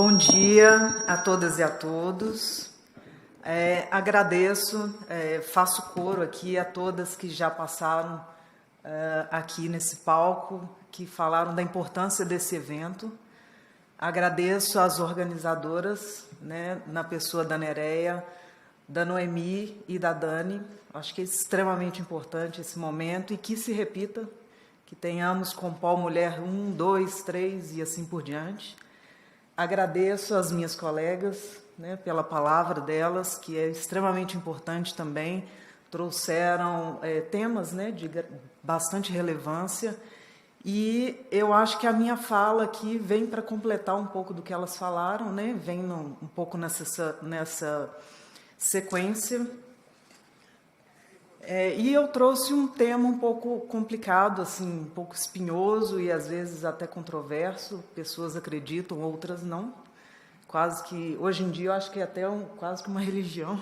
Bom dia a todas e a todos. Agradeço, faço coro aqui a todas que já passaram aqui nesse palco, que falaram da importância desse evento. Agradeço às organizadoras, né, na pessoa da Nereia, da Noemi e da Dani. Acho que é extremamente importante esse momento e que se repita, que tenhamos Compol Mulher 1, 2, 3 e assim por diante. Agradeço às minhas colegas, né, pela palavra delas, que é extremamente importante também. Trouxeram temas, né, de bastante relevância. E eu acho que a minha fala aqui vem para completar um pouco do que elas falaram, né, vem um pouco nessa sequência. E eu trouxe um tema um pouco complicado, assim, um pouco espinhoso e às vezes até controverso. Pessoas acreditam, outras não. Quase que, hoje em dia, eu acho que é até quase que uma religião.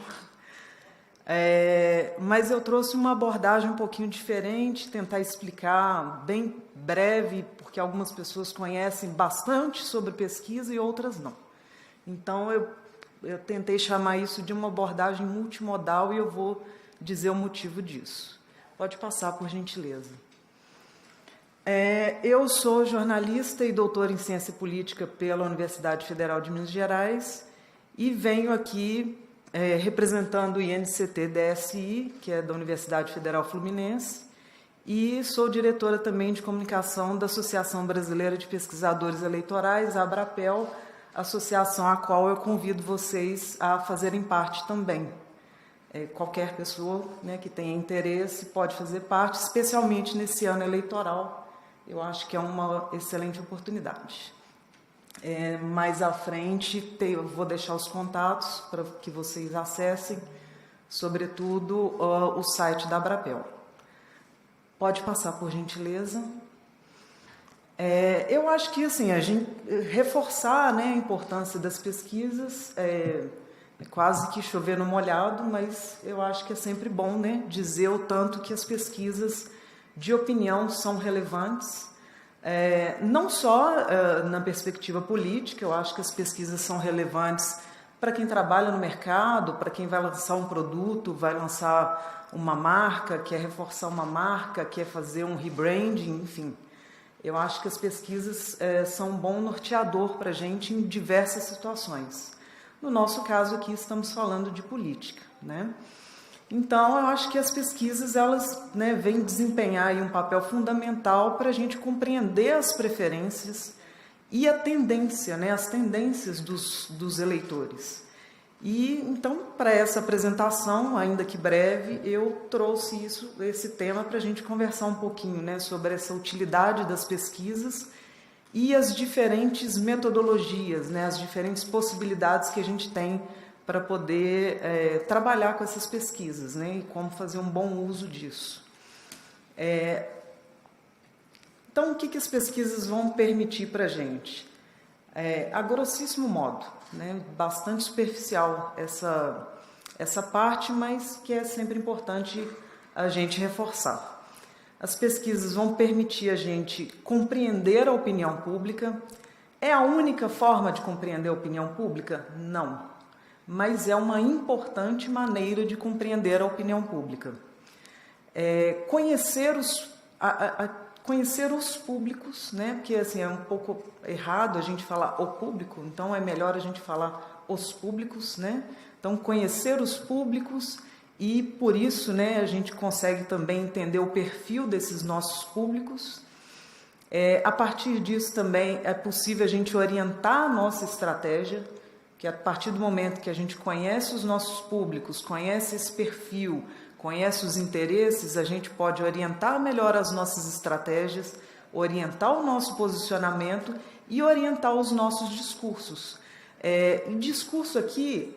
Mas eu trouxe uma abordagem um pouquinho diferente, tentar explicar bem breve, porque algumas pessoas conhecem bastante sobre pesquisa e outras não. Então, eu tentei chamar isso de uma abordagem multimodal e eu vou dizer o motivo disso. Pode passar, por gentileza. Eu sou jornalista e doutora em Ciência Política pela Universidade Federal de Minas Gerais e venho aqui representando o INCT-DSI, que é da Universidade Federal Fluminense, e sou diretora também de comunicação da Associação Brasileira de Pesquisadores Eleitorais, a ABRAPEL, associação a qual eu convido vocês a fazerem parte também. Qualquer pessoa, né, que tenha interesse pode fazer parte, especialmente nesse ano eleitoral. Eu acho que é uma excelente oportunidade. Mais à frente, eu vou deixar os contatos para que vocês acessem, sobretudo o site da ABRAPEL. Pode passar, por gentileza. Eu acho que assim, a gente reforçar, né, a importância das pesquisas, quase que chover no molhado, mas eu acho que é sempre bom, né, dizer o tanto que as pesquisas de opinião são relevantes, não só na perspectiva política. Eu acho que as pesquisas são relevantes para quem trabalha no mercado, para quem vai lançar um produto, vai lançar uma marca, quer reforçar uma marca, quer fazer um rebranding, enfim. Eu acho que as pesquisas são um bom norteador para a gente em diversas situações. No nosso caso aqui estamos falando de política, né? Então, eu acho que as pesquisas, elas, né, vêm desempenhar aí um papel fundamental para a gente compreender as preferências e a tendência, né, as tendências dos eleitores. E, então, para essa apresentação, ainda que breve, eu trouxe esse tema para a gente conversar um pouquinho, né, sobre essa utilidade das pesquisas e as diferentes metodologias, né, as diferentes possibilidades que a gente tem para poder trabalhar com essas pesquisas, né, e como fazer um bom uso disso. Então, o que as pesquisas vão permitir para a gente? A grossíssimo modo, né, bastante superficial essa parte, mas que é sempre importante a gente reforçar. As pesquisas vão permitir a gente compreender a opinião pública. É a única forma de compreender a opinião pública? Não. Mas é uma importante maneira de compreender a opinião pública. Conhecer os públicos, né? Porque assim, é um pouco errado a gente falar o público, então é melhor a gente falar os públicos, né? Então, conhecer os públicos. E, por isso, né, a gente consegue também entender o perfil desses nossos públicos. A partir disso também é possível a gente orientar a nossa estratégia, que a partir do momento que a gente conhece os nossos públicos, conhece esse perfil, conhece os interesses, a gente pode orientar melhor as nossas estratégias, orientar o nosso posicionamento e orientar os nossos discursos. O discurso aqui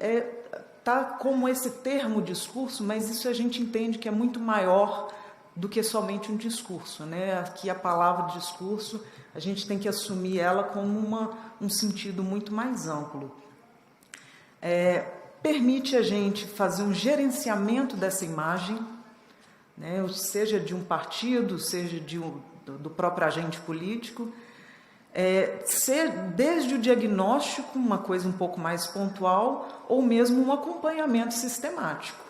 tá como esse termo discurso, mas isso a gente entende que é muito maior do que somente um discurso, né? Aqui a palavra discurso, a gente tem que assumir ela como um sentido muito mais amplo. Permite a gente fazer um gerenciamento dessa imagem, né? Seja de um partido, seja do próprio agente político, ser desde o diagnóstico, uma coisa um pouco mais pontual, ou mesmo um acompanhamento sistemático.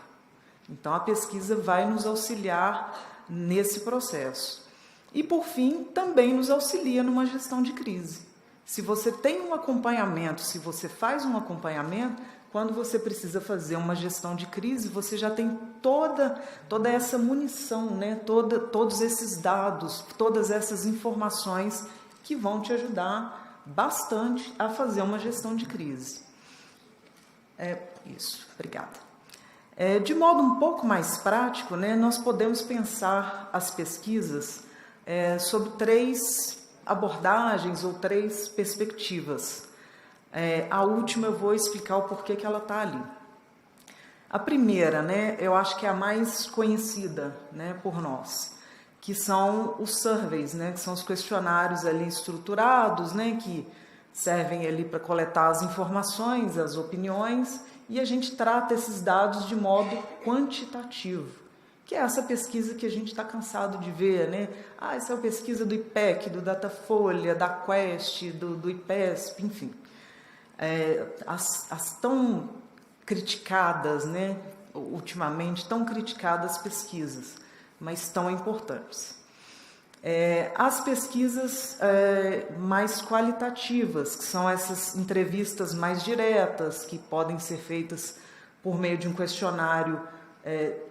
Então, a pesquisa vai nos auxiliar nesse processo. E, por fim, também nos auxilia numa gestão de crise. Se você tem um acompanhamento, se você faz um acompanhamento, quando você precisa fazer uma gestão de crise, você já tem toda essa munição, né? Todos esses dados, todas essas informações que vão te ajudar bastante a fazer uma gestão de crise. Isso, obrigada. De modo um pouco mais prático, né, nós podemos pensar as pesquisas sobre 3 abordagens ou 3 perspectivas. A última eu vou explicar o porquê que ela está ali. A primeira, né, eu acho que é a mais conhecida, né, por nós, que são os surveys, né, que são os questionários ali estruturados, né, que servem ali para coletar as informações, as opiniões, e a gente trata esses dados de modo quantitativo, que é essa pesquisa que a gente está cansado de ver, né? Essa é a pesquisa do IPEC, do Datafolha, da Quest, do IPESP, enfim. As tão criticadas, né? Ultimamente, tão criticadas pesquisas, mas tão importantes. As pesquisas mais qualitativas, que são essas entrevistas mais diretas, que podem ser feitas por meio de um questionário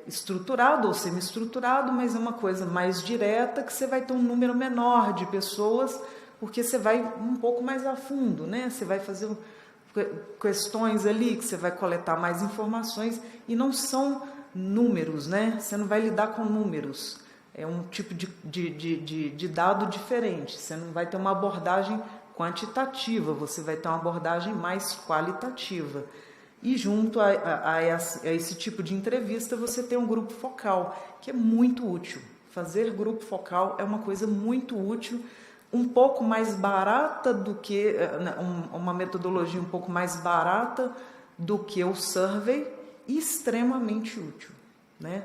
estruturado ou semi-estruturado, mas é uma coisa mais direta, que você vai ter um número menor de pessoas, porque você vai um pouco mais a fundo, né? Você vai fazer questões ali, que você vai coletar mais informações, e não são números, né? Você não vai lidar com números. É um tipo de dado diferente. Você não vai ter uma abordagem quantitativa, você vai ter uma abordagem mais qualitativa. E junto a esse tipo de entrevista, você tem um grupo focal, que é muito útil. Fazer grupo focal é uma coisa muito útil, um pouco mais barata do que, uma metodologia um pouco mais barata do que o survey, e extremamente útil, né?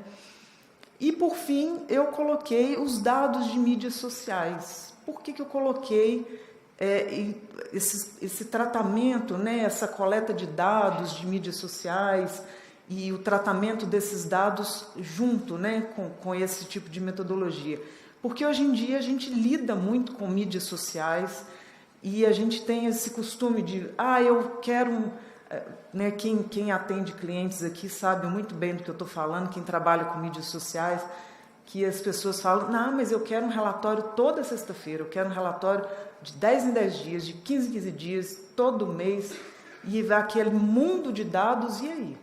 E, por fim, eu coloquei os dados de mídias sociais. Por que eu coloquei esse tratamento, né, essa coleta de dados de mídias sociais e o tratamento desses dados junto, né, com esse tipo de metodologia? Porque hoje em dia a gente lida muito com mídias sociais e a gente tem esse costume de, eu quero... Né, quem atende clientes aqui sabe muito bem do que eu estou falando, quem trabalha com mídias sociais, que as pessoas falam, não, mas eu quero um relatório toda sexta-feira, eu quero um relatório de 10 em 10 dias, de 15 em 15 dias, todo mês, e vai aquele mundo de dados, e aí?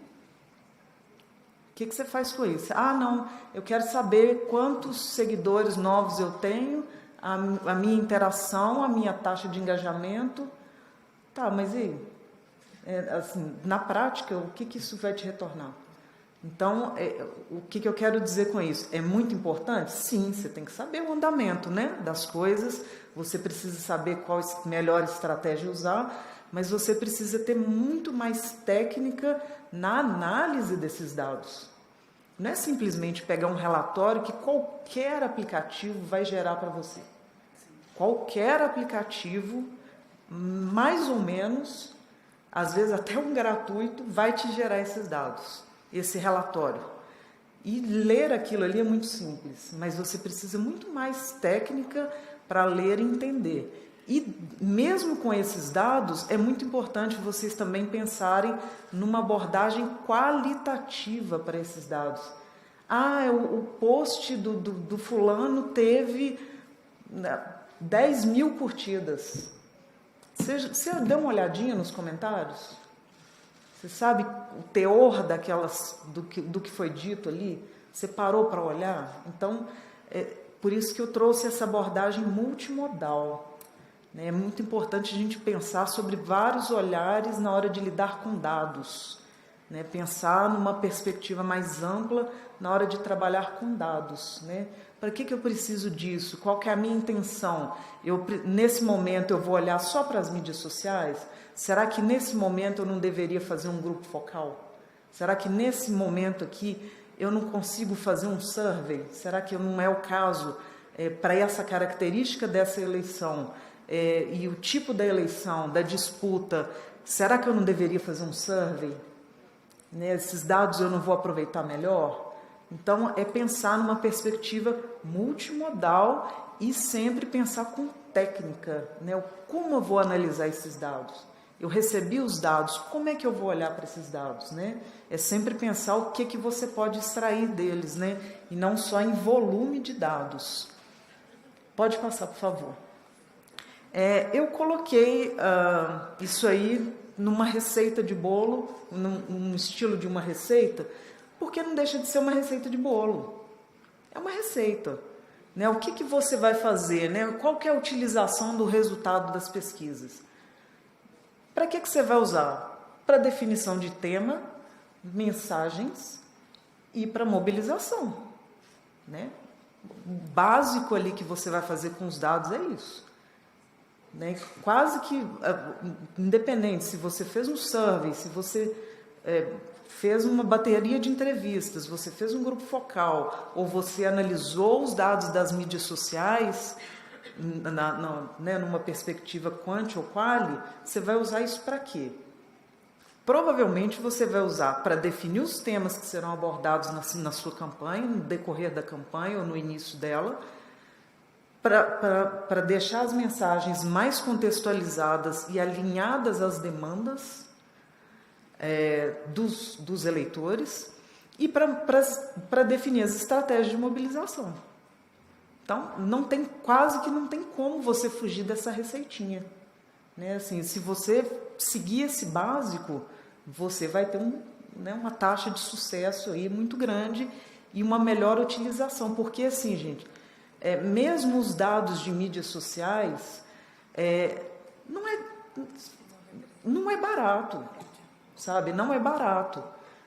O que você faz com isso? Não, eu quero saber quantos seguidores novos eu tenho, a minha interação, a minha taxa de engajamento. Tá, mas e aí? Assim, na prática, o que isso vai te retornar? Então, o que eu quero dizer com isso? É muito importante? Sim, você tem que saber o andamento, né, das coisas, você precisa saber qual a melhor estratégia usar, mas você precisa ter muito mais técnica na análise desses dados. Não é simplesmente pegar um relatório que qualquer aplicativo vai gerar para você. Qualquer aplicativo, mais ou menos... às vezes até um gratuito, vai te gerar esses dados, esse relatório. E ler aquilo ali é muito simples, mas você precisa muito mais técnica para ler e entender. E mesmo com esses dados, é muito importante vocês também pensarem numa abordagem qualitativa para esses dados. O post do fulano teve 10 mil curtidas. Você deu uma olhadinha nos comentários? Você sabe o teor do que foi dito ali? Você parou para olhar? Então, por isso que eu trouxe essa abordagem multimodal. Né? É muito importante a gente pensar sobre vários olhares na hora de lidar com dados. Né? Pensar numa perspectiva mais ampla na hora de trabalhar com dados. Né? Para que eu preciso disso? Qual que é a minha intenção? Nesse momento eu vou olhar só para as mídias sociais? Será que nesse momento eu não deveria fazer um grupo focal? Será que nesse momento aqui eu não consigo fazer um survey? Será que não é o caso, para essa característica dessa eleição, e o tipo da eleição, da disputa, será que eu não deveria fazer um survey? Né? Esses dados eu não vou aproveitar melhor? Então, é pensar numa perspectiva multimodal e sempre pensar com técnica, né? Como eu vou analisar esses dados? Eu recebi os dados, como é que eu vou olhar para esses dados, né? É sempre pensar o que você pode extrair deles, né? E não só em volume de dados. Pode passar, por favor. Eu coloquei isso aí numa receita de bolo, num estilo de uma receita, porque não deixa de ser uma receita de bolo. É uma receita. Né? O que você vai fazer? Né? Qual que é a utilização do resultado das pesquisas? Para que você vai usar? Para definição de tema, mensagens e para mobilização. Né? O básico ali que você vai fazer com os dados é isso. Né? Quase que, independente se você fez um survey, se você fez uma bateria de entrevistas, você fez um grupo focal, ou você analisou os dados das mídias sociais, numa perspectiva quant ou quali, você vai usar isso para quê? Provavelmente você vai usar para definir os temas que serão abordados na sua campanha, no decorrer da campanha ou no início dela, para deixar as mensagens mais contextualizadas e alinhadas às demandas dos eleitores e para definir as estratégias de mobilização. Então, quase que não tem como você fugir dessa receitinha. Né? Assim, se você seguir esse básico, você vai ter uma taxa de sucesso aí muito grande e uma melhor utilização. Porque, assim, gente, mesmo os dados de mídias sociais, não é barato, sabe? Não é barato.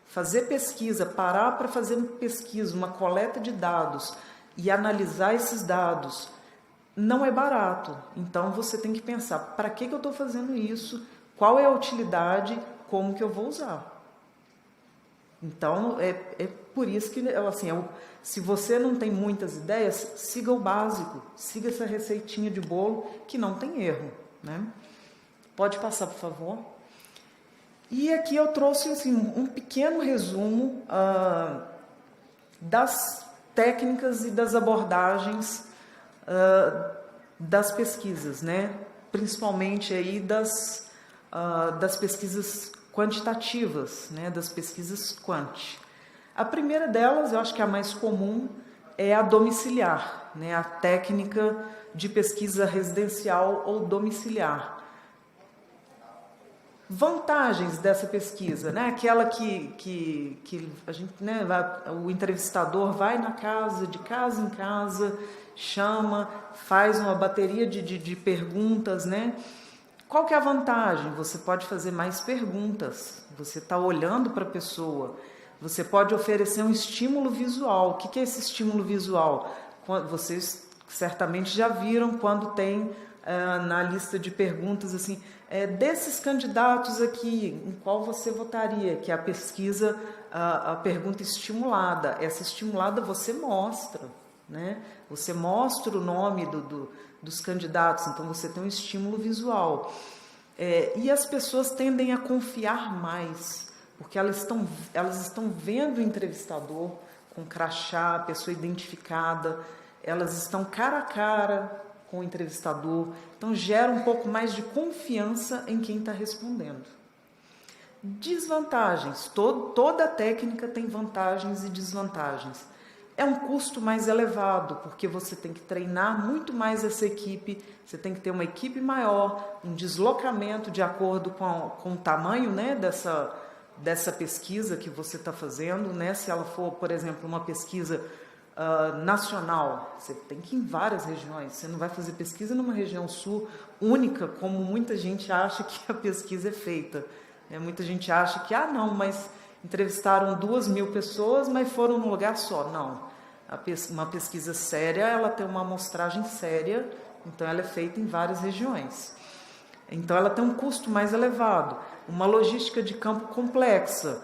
Fazer pesquisa, parar para fazer pesquisa, uma coleta de dados e analisar esses dados, não é barato. Então, você tem que pensar, para que eu estou fazendo isso? Qual é a utilidade? Como que eu vou usar? Então, é por isso que, assim, se você não tem muitas ideias, siga o básico, siga essa receitinha de bolo que não tem erro. Né? Pode passar, por favor. E aqui eu trouxe assim, um pequeno resumo das técnicas e das abordagens das pesquisas, né? Principalmente aí das pesquisas quantitativas, né? Das pesquisas quant. A primeira delas, eu acho que a mais comum, é a domiciliar, né? A técnica de pesquisa residencial ou domiciliar. Vantagens dessa pesquisa, né? Aquela que a gente, né, o entrevistador vai na casa, de casa em casa, chama, faz uma bateria de perguntas, né? Qual que é a vantagem? Você pode fazer mais perguntas, você está olhando para a pessoa, você pode oferecer um estímulo visual. O que é esse estímulo visual? Vocês certamente já viram quando tem na lista de perguntas assim, desses candidatos aqui, em qual você votaria? Que é a pesquisa, a pergunta estimulada. Essa estimulada você mostra, né? Você mostra o nome dos candidatos, então você tem um estímulo visual. E as pessoas tendem a confiar mais, porque elas estão vendo o entrevistador com crachá, a pessoa identificada, elas estão cara a cara com o entrevistador, então gera um pouco mais de confiança em quem está respondendo. Desvantagens. Toda técnica tem vantagens e desvantagens. É um custo mais elevado, porque você tem que treinar muito mais essa equipe, você tem que ter uma equipe maior, um deslocamento de acordo com o tamanho, né, dessa pesquisa que você está fazendo, né? Se ela for, por exemplo, uma pesquisa nacional, você tem que ir em várias regiões, você não vai fazer pesquisa numa região sul única, como muita gente acha que a pesquisa é feita. Muita gente acha que, não, mas entrevistaram 2.000 pessoas, mas foram num lugar só. Não, uma pesquisa séria, ela tem uma amostragem séria, então ela é feita em várias regiões. Então ela tem um custo mais elevado, uma logística de campo complexa,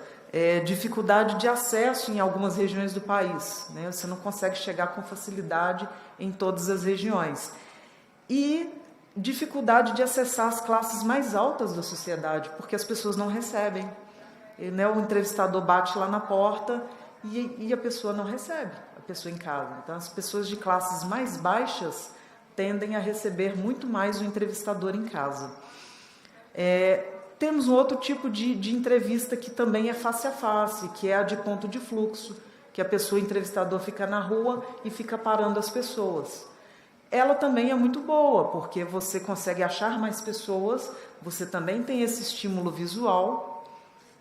dificuldade de acesso em algumas regiões do país, né? Você não consegue chegar com facilidade em todas as regiões. E dificuldade de acessar as classes mais altas da sociedade, porque as pessoas não recebem. E, né, o entrevistador bate lá na porta e a pessoa não recebe, a pessoa em casa. Então, as pessoas de classes mais baixas tendem a receber muito mais o entrevistador em casa. Temos um outro tipo de entrevista que também é face a face, que é a de ponto de fluxo, que a pessoa, o entrevistador, fica na rua e fica parando as pessoas. Ela também é muito boa, porque você consegue achar mais pessoas, você também tem esse estímulo visual,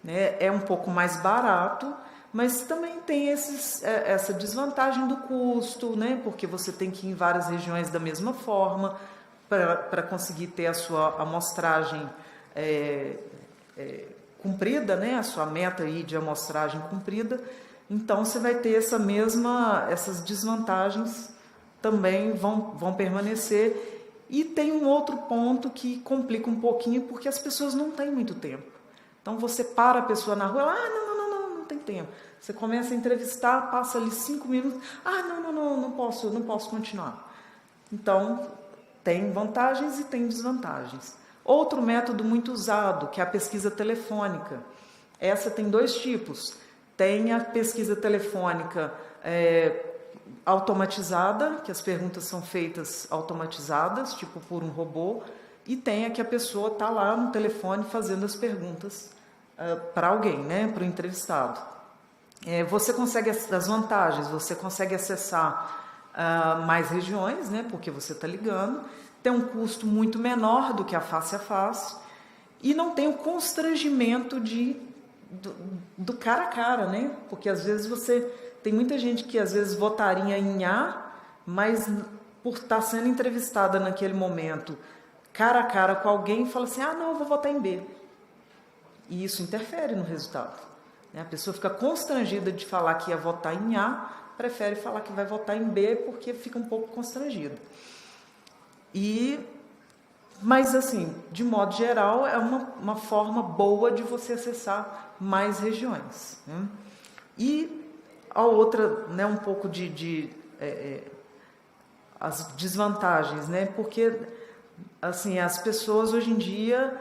né? É um pouco mais barato, mas também tem essa desvantagem do custo, né? Porque você tem que ir em várias regiões da mesma forma para conseguir ter a sua amostragem cumprida, né? A sua meta aí de amostragem cumprida. Então, você vai ter essas desvantagens também vão permanecer. E tem um outro ponto que complica um pouquinho, porque as pessoas não têm muito tempo. Então, você para a pessoa na rua, não tem tempo. Você começa a entrevistar, passa ali 5 minutos, não posso continuar. Então, tem vantagens e tem desvantagens. Outro método muito usado, que é a pesquisa telefônica. Essa tem 2 tipos. Tem a pesquisa telefônica automatizada, que as perguntas são feitas automatizadas, tipo por um robô, e tem a que a pessoa está lá no telefone fazendo as perguntas para alguém, né, para o entrevistado. Você consegue as vantagens, você consegue acessar mais regiões, né, porque você está ligando, tem um custo muito menor do que a face, e não tem o constrangimento do cara a cara, né? Porque às vezes tem muita gente que às vezes votaria em A, mas por estar sendo entrevistada naquele momento, cara a cara com alguém, fala assim, não, eu vou votar em B. E isso interfere no resultado, né? A pessoa fica constrangida de falar que ia votar em A, prefere falar que vai votar em B porque fica um pouco constrangida. Mas, assim, de modo geral, é uma forma boa de você acessar mais regiões, né? E a outra, né, um pouco as desvantagens, né? Porque, assim, as pessoas hoje em dia,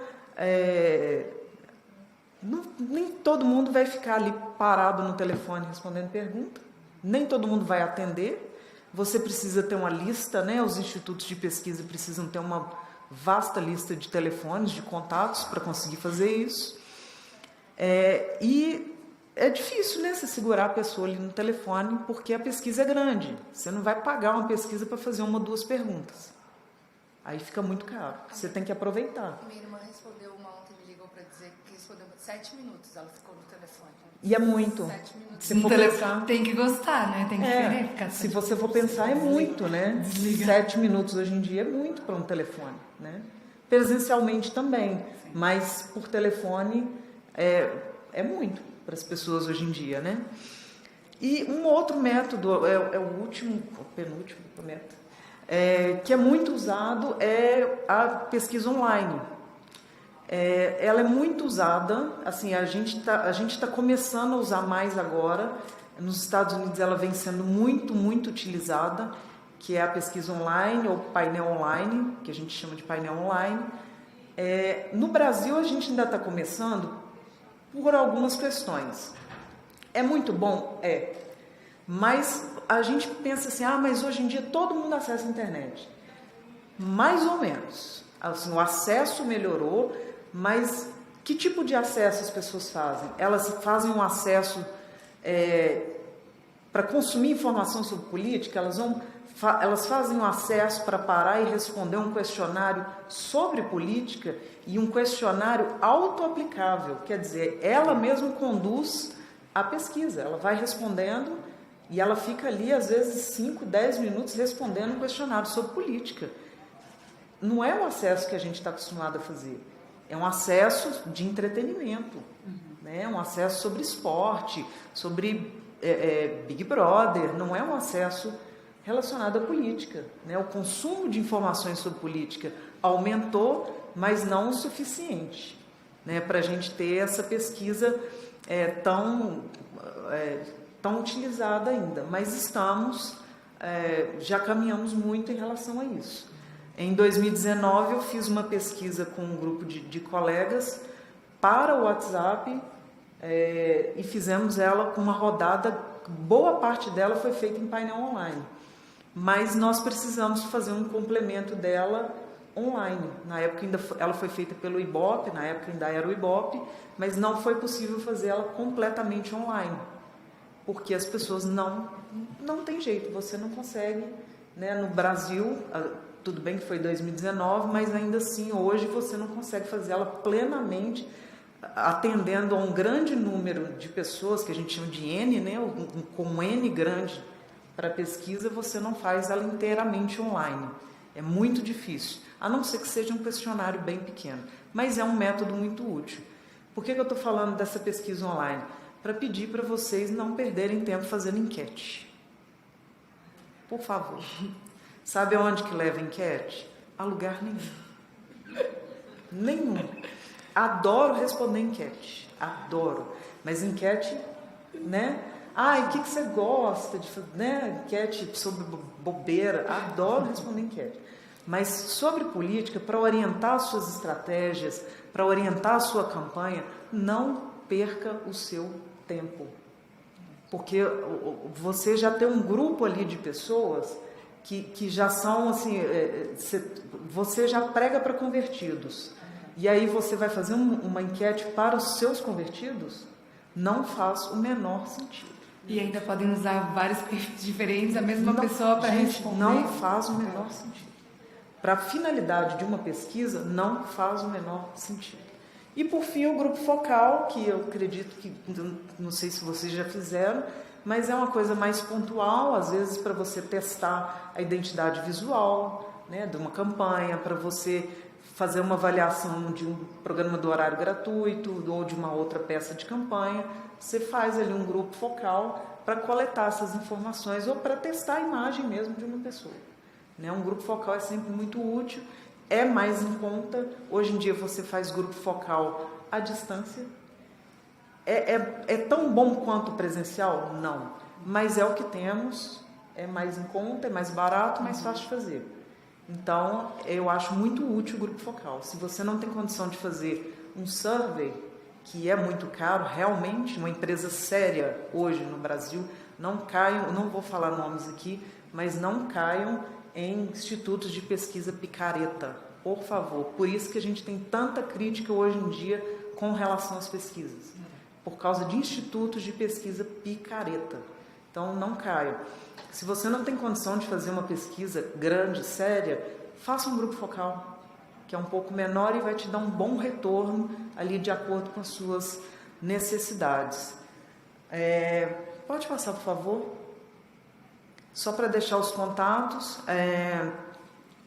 nem todo mundo vai ficar ali parado no telefone respondendo pergunta, nem todo mundo vai atender. Você precisa ter uma lista, né? Os institutos de pesquisa precisam ter uma vasta lista de telefones, de contatos para conseguir fazer isso. E é difícil, né, você segurar a pessoa ali no telefone, porque a pesquisa é grande. Você não vai pagar uma pesquisa para fazer 1 ou 2 perguntas. Aí fica muito caro. Você tem que aproveitar. Minha irmã respondeu ontem, me ligou para dizer que respondeu 7 minutos, ela ficou no telefone. E é muito. 7 minutos. Se for pensar, tem que gostar, né? Tem que querer ficar. Se você for pensar, é muito, né? 7 minutos hoje em dia é muito para um telefone, né? Presencialmente também, mas por telefone é muito para as pessoas hoje em dia, né? E um outro método, o último, o penúltimo método, que é muito usado, é a pesquisa online. Ela é muito usada, assim, a gente tá começando a usar mais agora. Nos Estados Unidos ela vem sendo muito, muito utilizada, que é a pesquisa online ou painel online, que a gente chama de painel online. No Brasil a gente ainda está começando por algumas questões. É muito bom? Mas a gente pensa assim, mas hoje em dia todo mundo acessa a internet. Mais ou menos. Assim, o acesso melhorou, mas que tipo de acesso as pessoas fazem? Elas fazem um acesso para consumir informação sobre política, elas fazem um acesso para parar e responder um questionário sobre política, e um questionário autoaplicável, quer dizer, ela mesma conduz a pesquisa, ela vai respondendo e ela fica ali às vezes 5, 10 minutos respondendo um questionário sobre política. Não é o acesso que a gente está acostumado a fazer, é um acesso de entretenimento, né? Um acesso sobre esporte, sobre Big Brother, não é um acesso relacionado à política, né? O consumo de informações sobre política aumentou, mas não o suficiente, né, para a gente ter essa pesquisa tão utilizada ainda. Mas já caminhamos muito em relação a isso. Em 2019, eu fiz uma pesquisa com um grupo de colegas para o WhatsApp e fizemos ela com uma rodada, boa parte dela foi feita em painel online, mas nós precisamos fazer um complemento dela online. Na época ela foi feita pelo Ibope, na época ainda era o Ibope, mas não foi possível fazer ela completamente online, porque as pessoas não tem jeito, você não consegue, né? No Brasil, tudo bem que foi 2019, mas ainda assim hoje você não consegue fazer ela plenamente, atendendo a um grande número de pessoas, que a gente chama de N, né? Com um N grande para pesquisa, você não faz ela inteiramente online. É muito difícil, a não ser que seja um questionário bem pequeno, mas é um método muito útil. Por que eu estou falando dessa pesquisa online? Para pedir para vocês não perderem tempo fazendo enquete. Por favor. Sabe aonde que leva enquete? A lugar nenhum. Nenhum. Adoro responder enquete. Adoro. Mas enquete, né? E o que você gosta de fazer? Né? Enquete sobre bobeira. Adoro responder enquete. Mas sobre política, para orientar as suas estratégias, para orientar a sua campanha, não perca o seu tempo. Porque você já tem um grupo ali de pessoas que já são assim, você já prega para convertidos. E aí você vai fazer uma enquete para os seus convertidos? Não faz o menor sentido. E ainda podem usar vários perfis diferentes, a mesma pessoa para responder. Não faz o menor sentido. Para a finalidade de uma pesquisa, não faz o menor sentido. E por fim, o grupo focal, que eu acredito que, não sei se vocês já fizeram, mas é uma coisa mais pontual, às vezes para você testar a identidade visual, né, de uma campanha, para você fazer uma avaliação de um programa do horário gratuito ou de uma outra peça de campanha. Você faz ali um grupo focal para coletar essas informações ou para testar a imagem mesmo de uma pessoa. Né? Um grupo focal é sempre muito útil, é mais em conta. Hoje em dia você faz grupo focal à distância. É tão bom quanto presencial? Não. Mas é o que temos, é mais em conta, é mais barato, mais fácil de fazer. Então, eu acho muito útil o grupo focal. Se você não tem condição de fazer um survey, que é muito caro, realmente, uma empresa séria hoje no Brasil, não caiam, não vou falar nomes aqui, mas não caiam em institutos de pesquisa picareta, por favor. Por isso que a gente tem tanta crítica hoje em dia com relação às pesquisas, por causa de institutos de pesquisa picareta. Então, não caiam. Se você não tem condição de fazer uma pesquisa grande, séria, faça um grupo focal, que é um pouco menor e vai te dar um bom retorno ali de acordo com as suas necessidades. Pode passar, por favor? Só para deixar os contatos,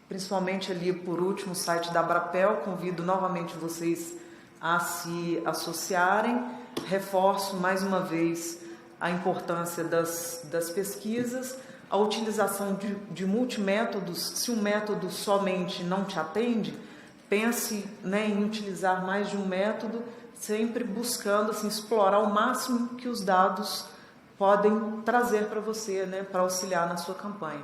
principalmente ali por último o site da Abrapel, convido novamente vocês a se associarem. Reforço mais uma vez a importância das pesquisas, a utilização de multimétodos. Se um método somente não te atende, pense, né, em utilizar mais de um método, sempre buscando assim, explorar o máximo que os dados podem trazer para você, né, para auxiliar na sua campanha.